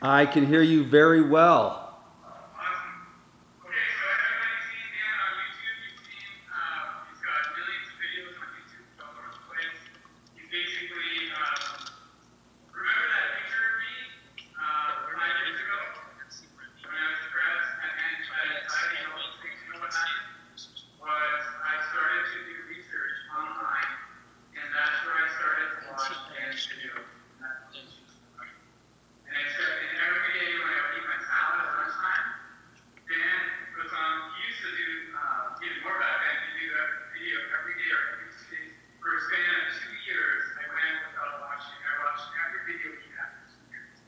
I can hear you very well. Awesome. Okay, so everybody's seen Dan on YouTube. You've seen he's got millions of videos on YouTube all over the place. He's basically remember that picture of me 5 years ago when I was depressed and anxiety and all those things. You know what happened? Was I started to do research online, and that's where I started to watch Dan's videos. And I said, and every day when I would eat my salad at lunchtime, Dan was on, he used to do, even more back then, he'd do a video every day or every 2 days. For a span of 2 years, I went without watching. I watched every video he had for 2 years.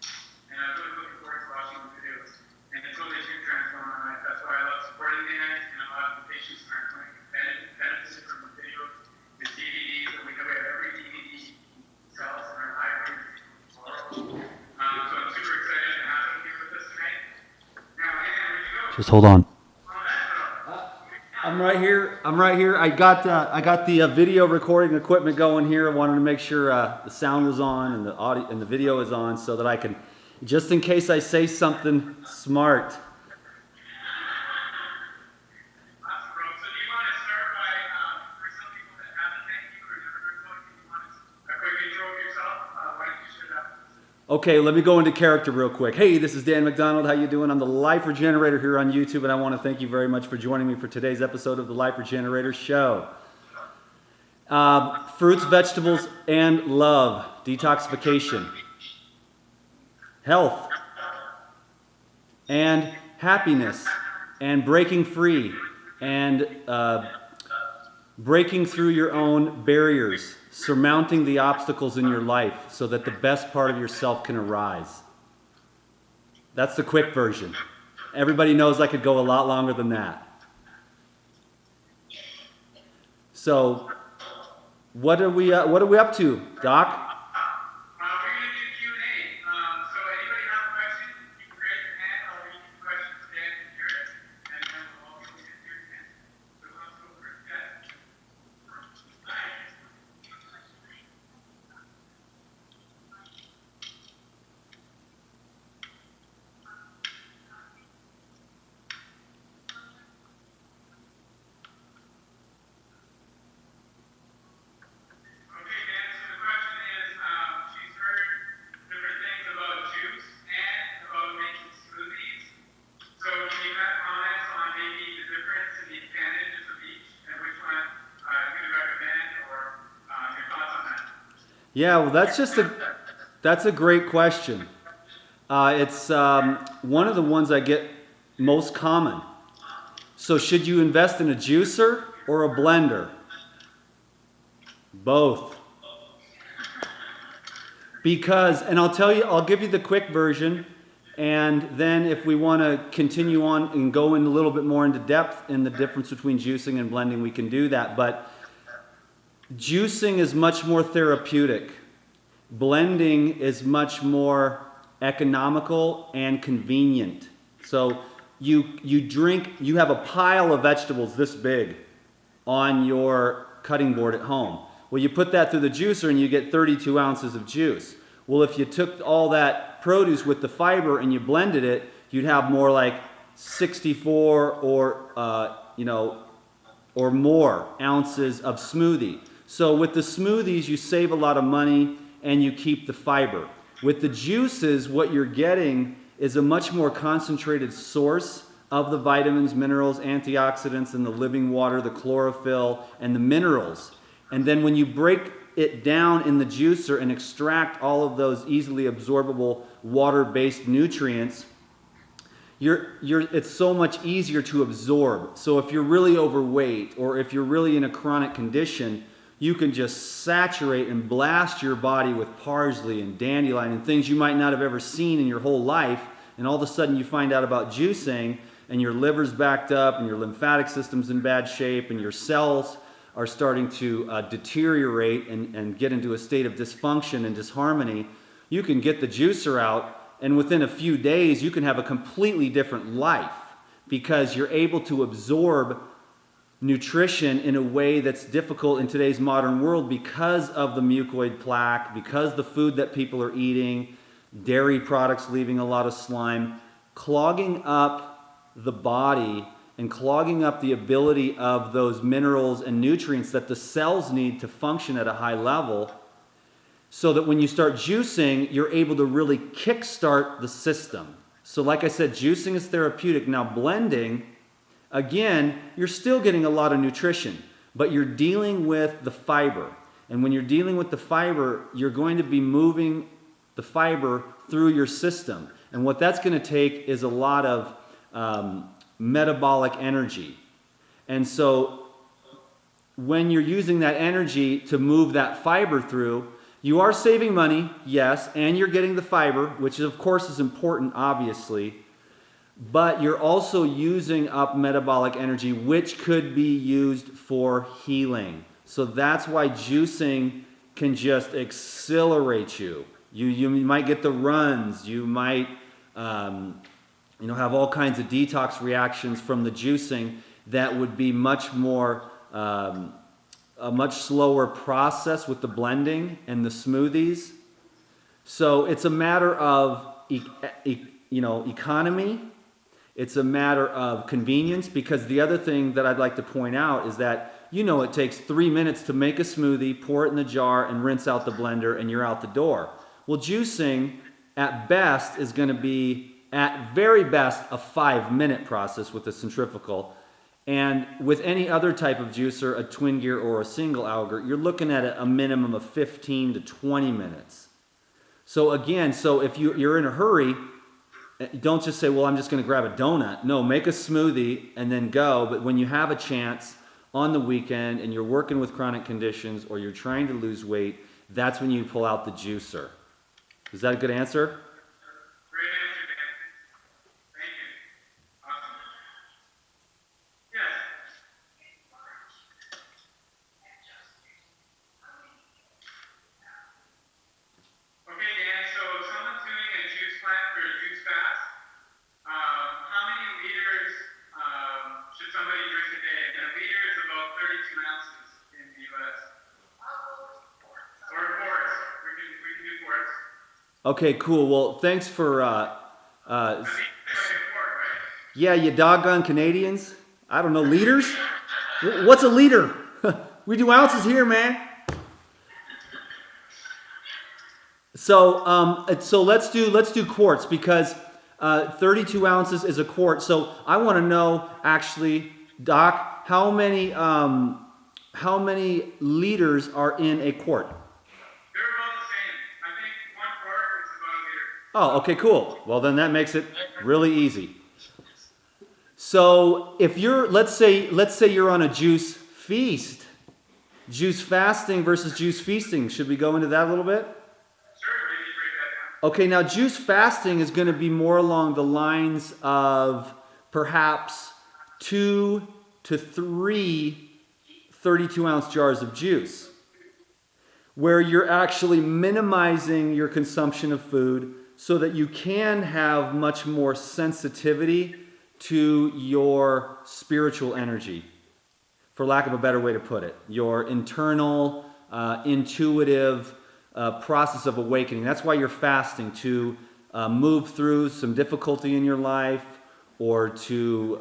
And I was really looking forward to watching the videos. And it's totally transformed my life. That's why I love supporting Dan, and I love the patients in our clinic benefited from the videos, the DVDs, and we have every DVD sells in our library. So I'm super excited to have him here with us tonight. Now, Dan, where'd you go? Just hold on. I'm right here. I got the video recording equipment going here. I wanted to make sure the sound was on and the audio and the video is on, so that I can, just in case I say something smart. Awesome, bro. So do you want to start by, for some people that haven't met you or never heard about you, do you want a quick intro of yourself? Why don't you share that? Okay, let me go into character real quick. Hey, this is Dan McDonald. How you doing? I'm the Life Regenerator here on YouTube, and I want to thank you very much for joining me for today's episode of the Life Regenerator Show. Fruits, vegetables, and love. Detoxification. Health. And happiness. And breaking free. And breaking through your own barriers. Surmounting the obstacles in your life so that the best part of yourself can arise. That's the quick version. Everybody knows I could go a lot longer than that. So, what are we up to, Doc? We're going to do Q&A. So anybody have a question, you can raise your hand. I'll read the questions to Dan and Jared, and then we'll all get your hand. So let's go for it. Yeah. Okay, Dan, so the question is, she's heard different things about juice and about making smoothies. So can you have comments on maybe the difference and the advantages of each and which one you would recommend or your thoughts on that? Yeah, well, that's a great question. It's one of the ones I get most common. So should you invest in a juicer or a blender? Both. Because, and I'll give you the quick version, and then if we want to continue on and go in a little bit more into depth in the difference between juicing and blending, we can do that. But juicing is much more therapeutic. Blending is much more economical and convenient. So you have a pile of vegetables this big on your cutting board at home. Well, you put that through the juicer and you get 32 ounces of juice. Well, if you took all that produce with the fiber and you blended it, you'd have more like 64 or more ounces of smoothie. So with the smoothies, you save a lot of money and you keep the fiber. With the juices, what you're getting is a much more concentrated source of the vitamins, minerals, antioxidants, and the living water, the chlorophyll, and the minerals. And then when you break it down in the juicer and extract all of those easily absorbable water-based nutrients, it's so much easier to absorb. So if you're really overweight or if you're really in a chronic condition, you can just saturate and blast your body with parsley and dandelion and things you might not have ever seen in your whole life, and all of a sudden you find out about juicing and your liver's backed up and your lymphatic system's in bad shape and your cells are starting to deteriorate and get into a state of dysfunction and disharmony. You can get the juicer out, and within a few days you can have a completely different life because you're able to absorb nutrition in a way that's difficult in today's modern world because of the mucoid plaque, because the food that people are eating, dairy products leaving a lot of slime, clogging up the body and clogging up the ability of those minerals and nutrients that the cells need to function at a high level, so that when you start juicing, you're able to really kickstart the system. So like I said, juicing is therapeutic. Now blending, again, you're still getting a lot of nutrition, but you're dealing with the fiber. And when you're dealing with the fiber, you're going to be moving the fiber through your system. And what that's going to take is a lot of metabolic energy. And so when you're using that energy to move that fiber through, you are saving money, yes, and you're getting the fiber, which of course is important, obviously, but you're also using up metabolic energy, which could be used for healing. So that's why juicing can just accelerate you. You might get the runs, you might have all kinds of detox reactions from the juicing that would be much more a much slower process with the blending and the smoothies. So it's a matter of economy. It's a matter of convenience, because the other thing that I'd like to point out is that it takes 3 minutes to make a smoothie, pour it in the jar, and rinse out the blender, and you're out the door. Well, juicing at best is going to be, at very best, a 5-minute process with a centrifugal. And with any other type of juicer, a twin gear or a single auger, you're looking at a minimum of 15 to 20 minutes. So again, if you're in a hurry, don't just say, well, I'm just going to grab a donut. No, make a smoothie and then go. But when you have a chance on the weekend and you're working with chronic conditions or you're trying to lose weight, that's when you pull out the juicer. Is that a good answer? Great answer, Dan. Thank you. Awesome. Yes. Okay, Dan, so if someone's doing a juice plan for a juice fast, how many liters should somebody drink a day? And a liter is about 32 ounces in the U.S. Or quarts. We can do quarts. Okay, cool. Well, thanks for... I think it's like a quart, right? yeah, you doggone Canadians. I don't know, liters? What's a liter? We do ounces here, man. So let's do quarts, because 32 ounces is a quart. So I want to know, actually, Doc, how many liters are in a quart? They're about the same. I think 1 quart is about a liter. Oh, okay, cool. Well, then that makes it really easy. So if let's say you're on a juice feast, juice fasting versus juice feasting. Should we go into that a little bit? Sure, maybe break that down. Okay, now juice fasting is going to be more along the lines of perhaps 2 to 3 32-ounce jars of juice, where you're actually minimizing your consumption of food so that you can have much more sensitivity to your spiritual energy, for lack of a better way to put it, your internal, intuitive process of awakening. That's why you're fasting, to move through some difficulty in your life, or to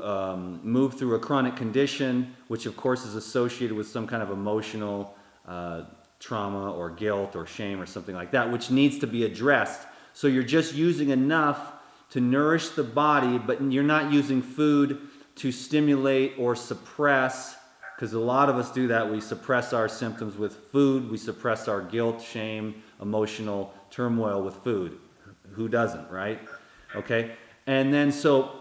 move through a chronic condition, which of course is associated with some kind of emotional trauma or guilt or shame or something like that, which needs to be addressed. So you're just using enough to nourish the body, but you're not using food to stimulate or suppress, because a lot of us do that. We suppress our symptoms with food. We suppress our guilt, shame, emotional turmoil with food. Who doesn't, right? Okay. And then so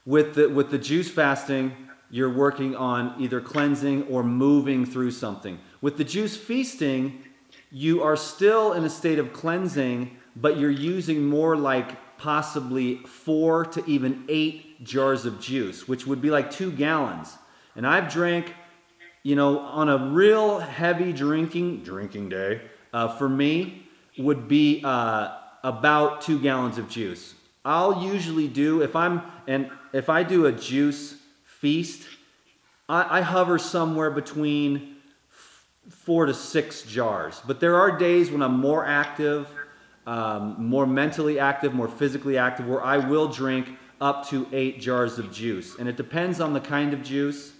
with the juice fasting, you're working on either cleansing or moving through something. With the juice feasting, you are still in a state of cleansing, but you're using more like possibly 4 to even 8 jars of juice, which would be like 2 gallons. And I've drank, on a real heavy drinking day, for me, would be about 2 gallons of juice. I'll usually do, if I do a juice feast, I hover somewhere between 4 to 6 jars. But there are days when I'm more active, more mentally active, more physically active, where I will drink up to 8 jars of juice. And it depends on the kind of juice.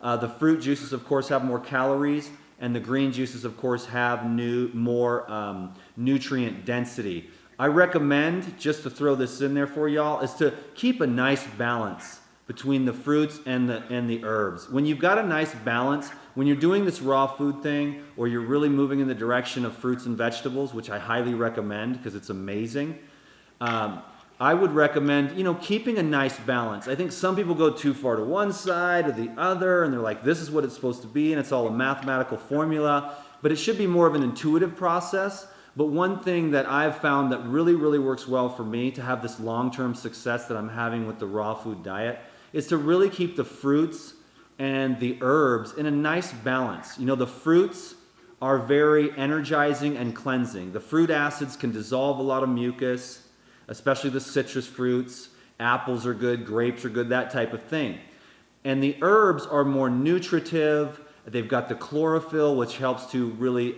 The fruit juices, of course, have more calories, and the green juices, of course, have more nutrient density. I recommend, just to throw this in there for y'all, is to keep a nice balance between the fruits and the herbs. When you've got a nice balance, when you're doing this raw food thing, or you're really moving in the direction of fruits and vegetables, which I highly recommend because it's amazing, I would recommend, keeping a nice balance. I think some people go too far to one side or the other, and they're like, this is what it's supposed to be, and it's all a mathematical formula. But it should be more of an intuitive process. But one thing that I've found that really, really works well for me to have this long-term success that I'm having with the raw food diet is to really keep the fruits and the herbs in a nice balance. The fruits are very energizing and cleansing. The fruit acids can dissolve a lot of mucus, especially the citrus fruits. Apples are good, grapes are good, that type of thing. And the herbs are more nutritive. They've got the chlorophyll, which helps to really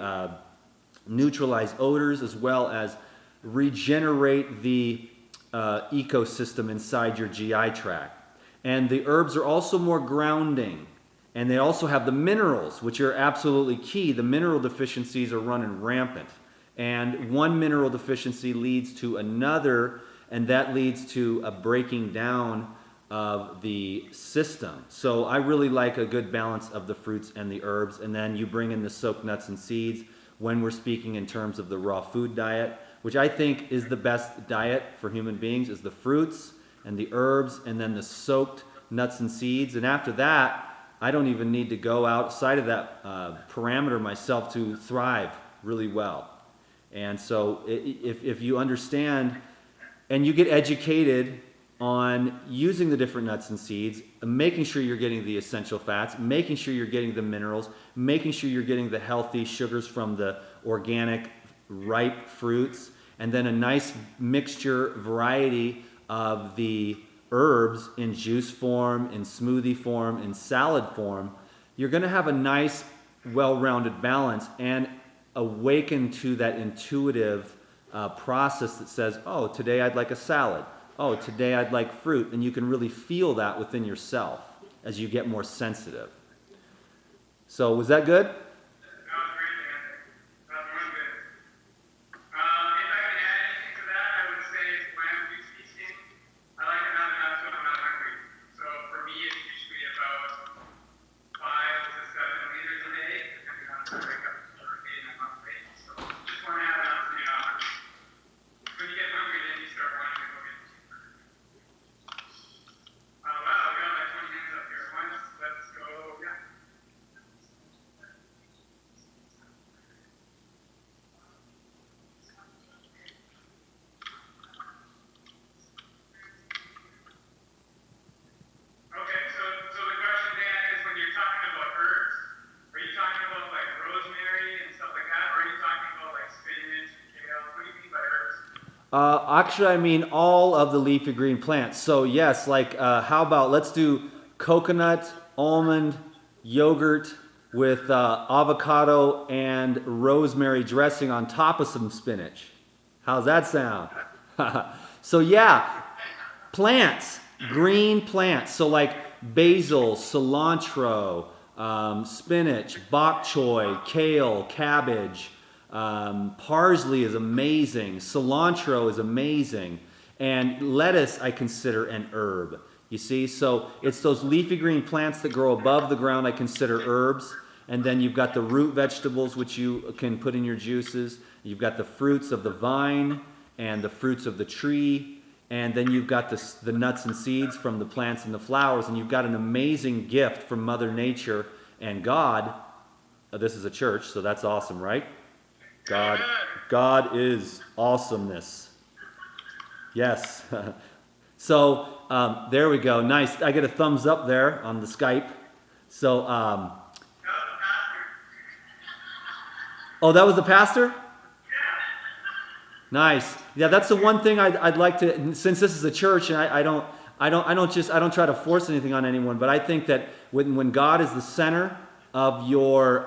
neutralize odors, as well as regenerate the ecosystem inside your GI tract. And the herbs are also more grounding. And they also have the minerals, which are absolutely key. The mineral deficiencies are running rampant. And one mineral deficiency leads to another, and that leads to a breaking down of the system. So I really like a good balance of the fruits and the herbs. And then you bring in the soaked nuts and seeds when we're speaking in terms of the raw food diet, which I think is the best diet for human beings, is the fruits and the herbs and then the soaked nuts and seeds. And after that, I don't even need to go outside of that parameter myself to thrive really well. And so if you understand and you get educated on using the different nuts and seeds, making sure you're getting the essential fats, making sure you're getting the minerals, making sure you're getting the healthy sugars from the organic, ripe fruits, and then a nice mixture variety of the herbs in juice form, in smoothie form, in salad form, you're going to have a nice, well-rounded balance and awaken to that intuitive process that says, oh, today I'd like a salad. Oh, today I'd like fruit. And you can really feel that within yourself as you get more sensitive. So was that good? Actually, I mean all of the leafy green plants. So yes, how about let's do coconut, almond, yogurt with avocado and rosemary dressing on top of some spinach. How's that sound? So yeah, plants, green plants. So like basil, cilantro, spinach, bok choy, kale, cabbage. Parsley is amazing. Cilantro is amazing. And lettuce I consider an herb. You see, so it's those leafy green plants that grow above the ground I consider herbs. And then you've got the root vegetables, which you can put in your juices. You've got the fruits of the vine and the fruits of the tree. And then you've got the nuts and seeds from the plants and the flowers. And you've got an amazing gift from Mother Nature and God. This is a church, so that's awesome, right? God is awesomeness. Yes. So there we go. Nice. I get a thumbs up there on the Skype. So, oh, that was the pastor? Nice. Yeah, that's the one thing I'd like to. Since this is a church, and I don't try to force anything on anyone. But I think that when God is the center of your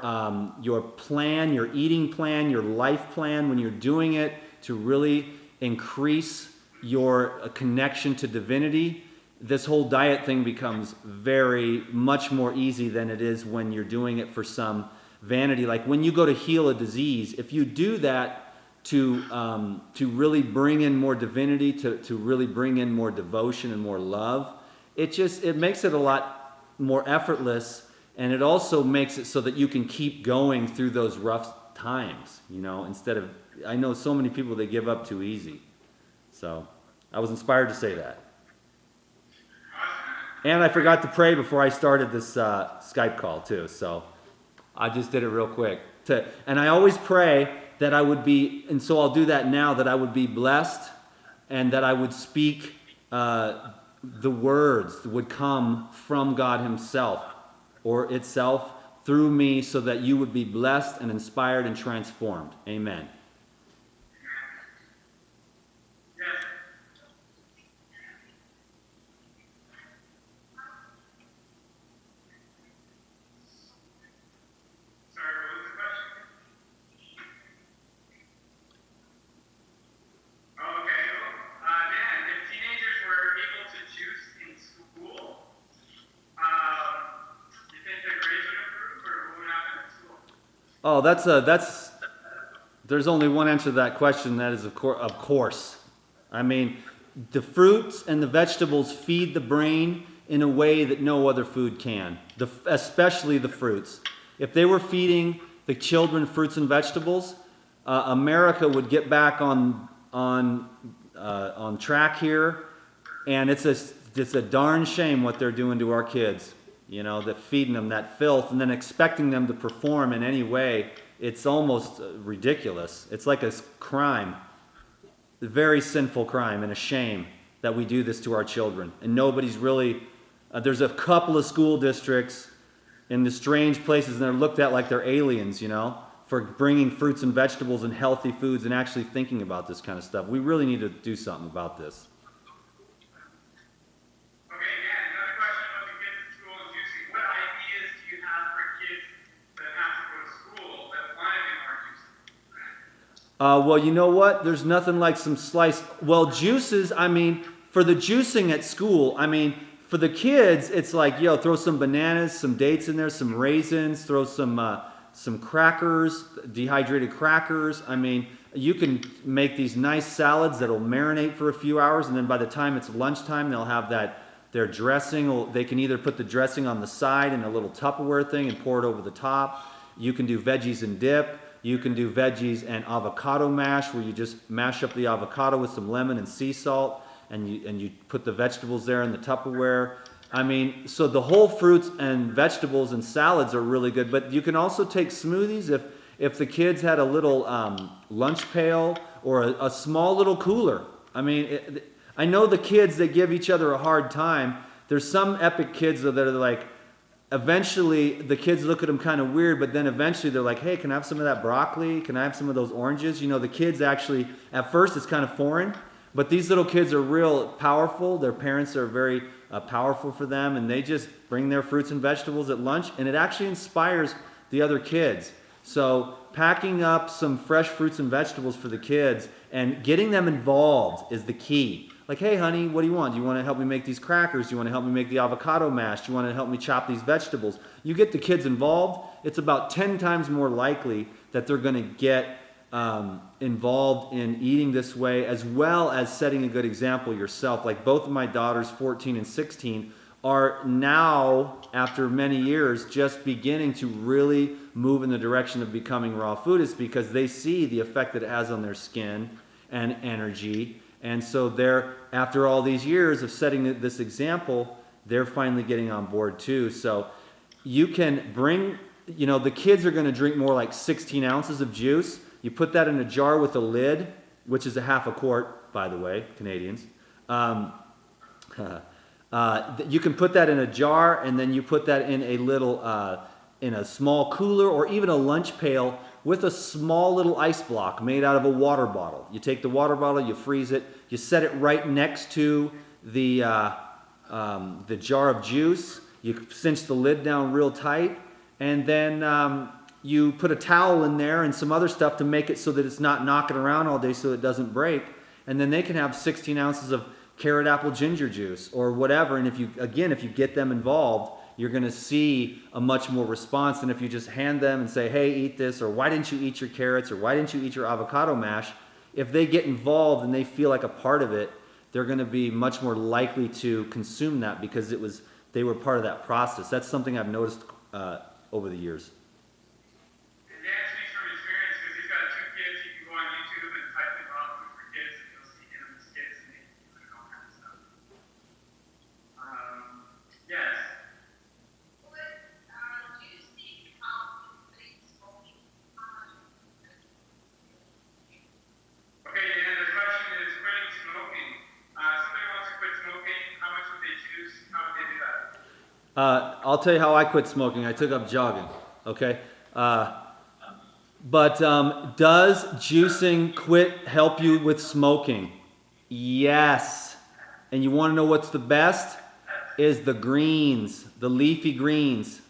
plan, your eating plan, your life plan, when you're doing it to really increase your connection to divinity, this whole diet thing becomes very much more easy than it is when you're doing it for some vanity. Like when you go to heal a disease, if you do that to really bring in more divinity, to really bring in more devotion and more love, it makes it a lot more effortless, and it also makes it so that you can keep going through those rough times, instead of, I know so many people, they give up too easy. So I was inspired to say that. And I forgot to pray before I started this Skype call too, so I just did it real quick. And I always pray that I would be, and so I'll do that now, that I would be blessed and that I would speak the words that would come from God himself or itself through me, so that you would be blessed and inspired and transformed. Amen. Oh, there's only one answer to that question. That is, of course. I mean, the fruits and the vegetables feed the brain in a way that no other food can, especially the fruits. If they were feeding the children fruits and vegetables, America would get back on track here, and it's a darn shame what they're doing to our kids. That feeding them that filth and then expecting them to perform in any way, it's almost ridiculous. It's like a crime, a very sinful crime, and a shame that we do this to our children. And nobody's really, there's a couple of school districts in the strange places, and they're looked at like they're aliens, for bringing fruits and vegetables and healthy foods and actually thinking about this kind of stuff. We really need to do something about this. Well, you know what? There's nothing like some sliced... Well, juices, for the juicing at school, for the kids, it's like, throw some bananas, some dates in there, some raisins, throw some crackers, dehydrated crackers. You can make these nice salads that'll marinate for a few hours, and then by the time it's lunchtime, they'll have their dressing. They can either put the dressing on the side in a little Tupperware thing and pour it over the top. You can do veggies and dip. You can do veggies and avocado mash, where you just mash up the avocado with some lemon and sea salt, and you put the vegetables there in the Tupperware. So the whole fruits and vegetables and salads are really good. But you can also take smoothies if the kids had a little lunch pail or a small little cooler. I know the kids, they give each other a hard time. There's some epic kids that are like, eventually the kids look at them kind of weird, but then eventually they're like, hey, can I have some of that broccoli? Can I have some of those oranges? The kids actually, at first it's kind of foreign, but these little kids are real powerful. Their parents are very powerful for them, and they just bring their fruits and vegetables at lunch, and it actually inspires the other kids. So packing up some fresh fruits and vegetables for the kids and getting them involved is the key. Like, hey, honey, what do you want? Do you want to help me make these crackers? Do you want to help me make the avocado mash? Do you want to help me chop these vegetables? You get the kids involved, it's about 10 times more likely that they're going to get involved in eating this way, as well as setting a good example yourself. Like both of my daughters, 14 and 16, are now, after many years, just beginning to really move in the direction of becoming raw foodists, because they see the effect that it has on their skin and energy. And so they're, after all these years of setting this example, they're finally getting on board too. So you can bring, the kids are going to drink more like 16 ounces of juice. You put that in a jar with a lid, which is a half a quart, by the way, Canadians. You can put that in a jar, and then you put that in a little, in a small cooler or even a lunch pail with a small little ice block made out of a water bottle. You take the water bottle, you freeze it, you set it right next to the jar of juice. You cinch the lid down real tight, and then you put a towel in there and some other stuff to make it so that it's not knocking around all day so it doesn't break. And then they can have 16 ounces of carrot apple ginger juice or whatever. And if you get them involved, you're going to see a much more response than if you just hand them and say, hey, eat this, or why didn't you eat your carrots, or why didn't you eat your avocado mash? If they get involved and they feel like a part of it, they're going to be much more likely to consume that because they were part of that process. That's something I've noticed over the years. And Dan speaks from experience because he's got 2 kids. You can go on YouTube and type in raw food for kids, and you'll see him and his kids, and they do all kinds of stuff. Yes. Okay, Dan, the question is quitting smoking. Somebody wants to quit smoking. How much would they choose? How would they do that? I'll tell you how I quit smoking. I took up jogging, okay? But does juicing help you with smoking? Yes. And you want to know what's the best? Is the greens, the leafy greens.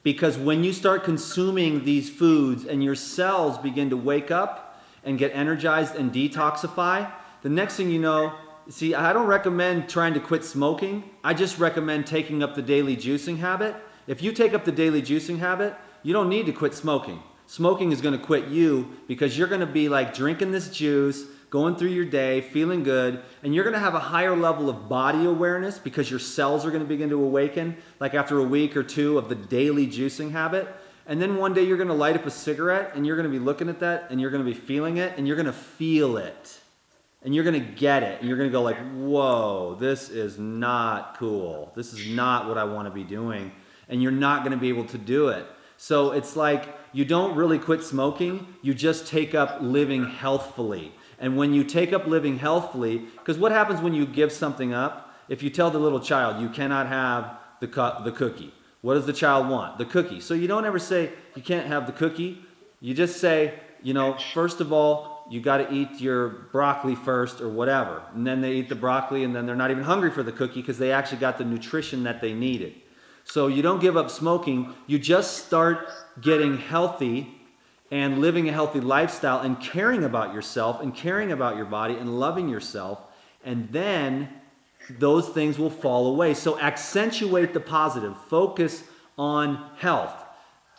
Because when you start consuming these foods and your cells begin to wake up and get energized and detoxify, the next thing you know, see, I don't recommend trying to quit smoking. I just recommend taking up the daily juicing habit. If you take up the daily juicing habit, you don't need to quit smoking. Smoking is going to quit you because you're going to be like drinking this juice, going through your day, feeling good, and you're going to have a higher level of body awareness because your cells are going to begin to awaken, like after a week or two of the daily juicing habit. And then one day you're going to light up a cigarette and you're going to be looking at that and you're going to be feeling it and you're going to feel it. And you're going to get it. And you're going to go like, whoa, this is not cool. This is not what I want to be doing. And you're not going to be able to do it. So it's like you don't really quit smoking. You just take up living healthfully. And when you take up living healthfully, because what happens when you give something up? If you tell the little child you cannot have the cookie, what does the child want? The cookie. So you don't ever say you can't have the cookie. You just say, first of all, you got to eat your broccoli first or whatever. And then they eat the broccoli and then they're not even hungry for the cookie because they actually got the nutrition that they needed. So you don't give up smoking. You just start getting healthy and living a healthy lifestyle and caring about yourself and caring about your body and loving yourself. And then those things will fall away. So accentuate the positive. Focus on health.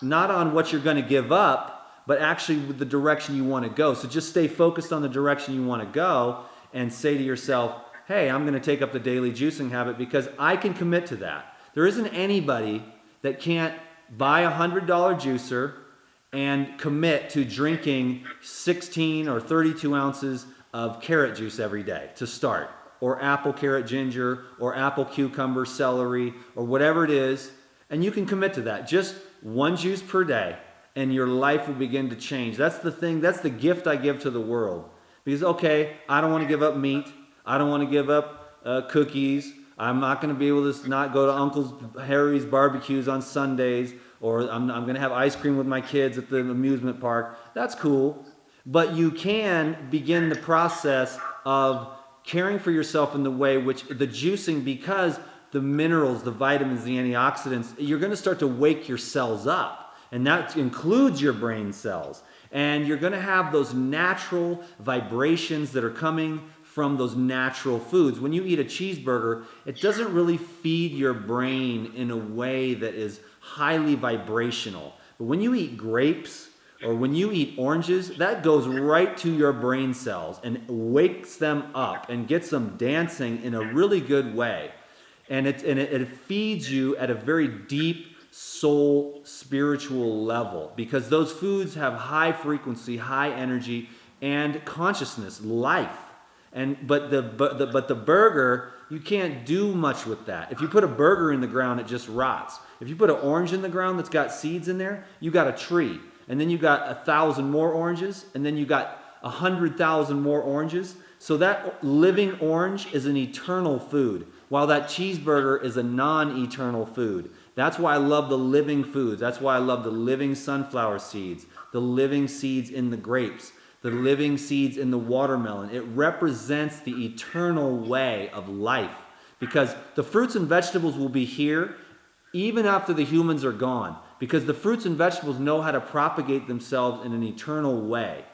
Not on what you're going to give up, but actually with the direction you want to go. So just stay focused on the direction you want to go and say to yourself, hey, I'm going to take up the daily juicing habit because I can commit to that. There isn't anybody that can't buy a $100 juicer and commit to drinking 16 or 32 ounces of carrot juice every day to start, or apple carrot ginger, or apple cucumber celery, or whatever it is, and you can commit to that. Just one juice per day, and your life will begin to change. That's the thing, that's the gift I give to the world. Because, okay, I don't want to give up meat, I don't want to give up cookies, I'm not going to be able to not go to Uncle Harry's barbecues on Sundays, or I'm going to have ice cream with my kids at the amusement park. That's cool. But you can begin the process of caring for yourself in the way which the juicing, because the minerals, the vitamins, the antioxidants, you're going to start to wake your cells up. And that includes your brain cells. And you're going to have those natural vibrations that are coming from those natural foods. When you eat a cheeseburger, it doesn't really feed your brain in a way that is highly vibrational. But when you eat grapes or when you eat oranges, that goes right to your brain cells and wakes them up and gets them dancing in a really good way. And it feeds you at a very deep soul spiritual level because those foods have high frequency, high energy, and consciousness, life. But the burger, you can't do much with that. If you put a burger in the ground, it just rots. If you put an orange in the ground that's got seeds in there, you got a tree. And then you got 1,000 more oranges, and then you got 100,000 more oranges. So that living orange is an eternal food, while that cheeseburger is a non-eternal food. That's why I love the living foods. That's why I love the living sunflower seeds, the living seeds in the grapes, the living seeds in the watermelon. It represents the eternal way of life because the fruits and vegetables will be here even after the humans are gone. because the fruits and vegetables know how to propagate themselves in an eternal way,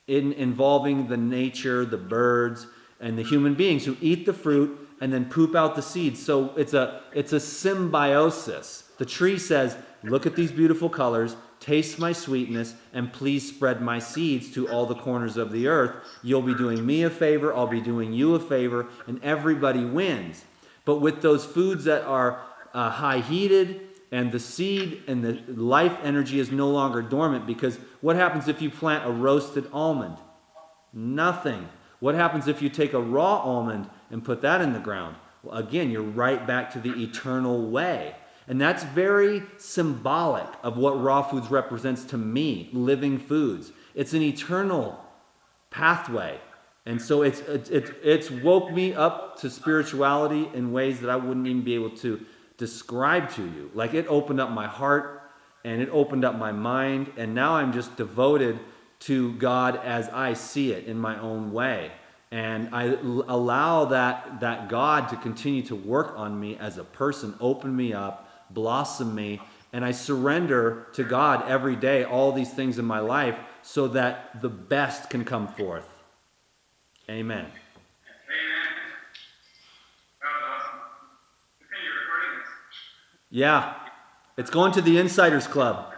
involving the nature, the birds, and the human beings who eat the fruit and then poop out the seeds. So it's a symbiosis. The tree says, look at these beautiful colors, taste my sweetness, and please spread my seeds to all the corners of the earth. You'll be doing me a favor, I'll be doing you a favor, and everybody wins. But with those foods that are high heated, and the seed and the life energy is no longer dormant, because what happens if you plant a roasted almond? Nothing. What happens if you take a raw almond and put that in the ground? Well, again, you're right back to the eternal way. And that's very symbolic of what raw foods represents to me, living foods. It's an eternal pathway. And so it's woke me up to spirituality in ways that I wouldn't even be able to describe to you. Like, it opened up my heart and it opened up my mind, and now I'm just devoted to God as I see it in my own way. And I allow that God to continue to work on me as a person, open me up, blossom me, and I surrender to God every day all these things in my life so that the best can come forth. Amen. Amen. That was awesome. Continue recording this. Yeah, it's going to the Insiders Club.